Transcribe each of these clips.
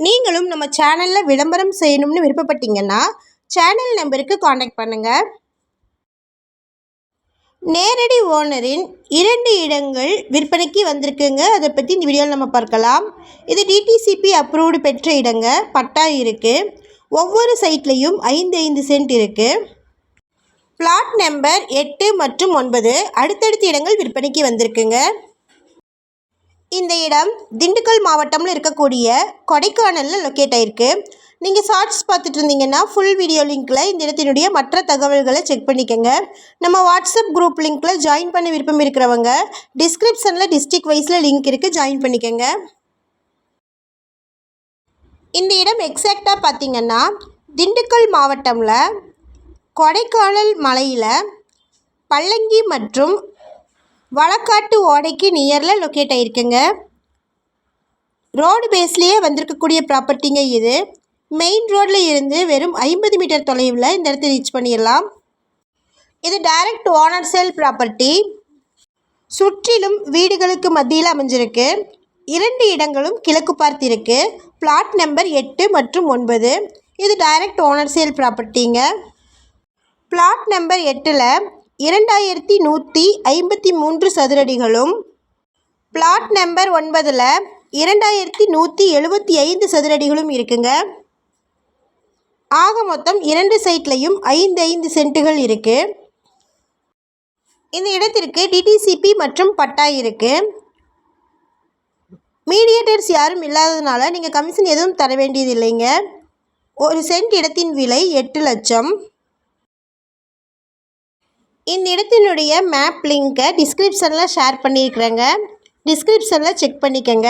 நீங்களும் நம்ம சேனலில் விளம்பரம் செய்யணும்னு விருப்பப்பட்டீங்கன்னா சேனல் நம்பருக்கு காண்டாக்ட் பண்ணுங்கள். நேரடி ஓனரின் 2 இடங்கள் விற்பனைக்கு வந்திருக்குங்க. அதை பற்றி இந்த வீடியோவில் நம்ம பார்க்கலாம். இது டிடிசிபி அப்ரூவ்டு பெற்ற இடங்க. பட்டா இருக்குது. ஒவ்வொரு சைட்லேயும் 5 சென்ட் இருக்குது. பிளாட் நம்பர் 8 மற்றும் 9 அடுத்தடுத்த இடங்கள் விற்பனைக்கு வந்திருக்குங்க. இந்த இடம் திண்டுக்கல் மாவட்டம்ல இருக்கக்கூடிய கொடைக்கானலில் லொக்கேட் ஆகிருக்கு. நீங்கள் ஷார்ட்ஸ் பார்த்துட்டு இருந்தீங்கன்னா ஃபுல் வீடியோ லிங்க்கில் இந்த இடத்தினுடைய மற்ற தகவல்களை செக் பண்ணிக்கோங்க. நம்ம வாட்ஸ்அப் குரூப் லிங்க்கில் ஜாயின் பண்ண விருப்பம் இருக்கிறவங்க டிஸ்கிரிப்ஷனில் டிஸ்ட்ரிக்ட் வைஸில் லிங்க் இருக்குது, ஜாயின் பண்ணிக்கோங்க. இந்த இடம் எக்ஸாக்டாக பார்த்திங்கன்னா திண்டுக்கல் மாவட்டமில் கொடைக்கானல் மலையில் பல்லங்கி மற்றும் வழக்காட்டு ஓடைக்கு நியரில் லொக்கேட் ஆகிருக்குங்க. ரோடு பேஸ்லேயே வந்திருக்கக்கூடிய ப்ராப்பர்ட்டிங்க. இது மெயின் ரோடில் இருந்து வெறும் 50 மீட்டர் தொலைவில் இந்த இடத்தை ரீச் பண்ணிடலாம். இது டைரக்ட் ஓனர் சேல் ப்ராப்பர்ட்டி. சுற்றிலும் வீடுகளுக்கு மத்தியில் அமைஞ்சிருக்கு. 2 இடங்களும் கிழக்கு பார்த்து இருக்குது. பிளாட் நம்பர் 8 மற்றும் 9 இது டைரக்ட் ஓனர் சேல் ப்ராப்பர்ட்டிங்க. பிளாட் நம்பர் 8ல் 2153 சதுரடிகளும், பிளாட் நம்பர் 9ல் 2175 சதுரடிகளும் இருக்குங்க. ஆக மொத்தம் 2 சைட்லையும் 5 சென்ட்டுகள் இருக்குது. இந்த இடத்திற்கு டிடிசிபி மற்றும் பட்டா இருக்குது. மீடியேட்டர்ஸ் யாரும் இல்லாததுனால நீங்கள் கமிஷன் எதுவும் தர வேண்டியது இல்லைங்க. 1 சென்ட் இடத்தின் விலை 8 லட்சம். இந்த இடத்தினுடைய மேப் லிங்க்கை டிஸ்கிரிப்ஷனில் ஷேர் பண்ணியிருக்கிறேங்க. டிஸ்கிரிப்ஷனில் செக் பண்ணிக்கோங்க.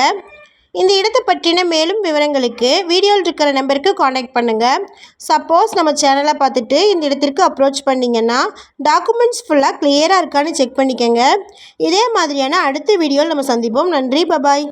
இந்த இடத்தை பற்றின மேலும் விவரங்களுக்கு வீடியோவில் இருக்கிற நம்பருக்கு காண்டாக்ட் பண்ணுங்கள். சப்போஸ் நம்ம சேனலை பார்த்துட்டு இந்த இடத்திற்கு அப்ரோச் பண்ணிங்கன்னா டாக்குமெண்ட்ஸ் ஃபுல்லாக கிளியராக இருக்கான்னு செக் பண்ணிக்கோங்க. இதே மாதிரியான அடுத்த வீடியோவில் நம்ம சந்திப்போம். நன்றி, பபாய்.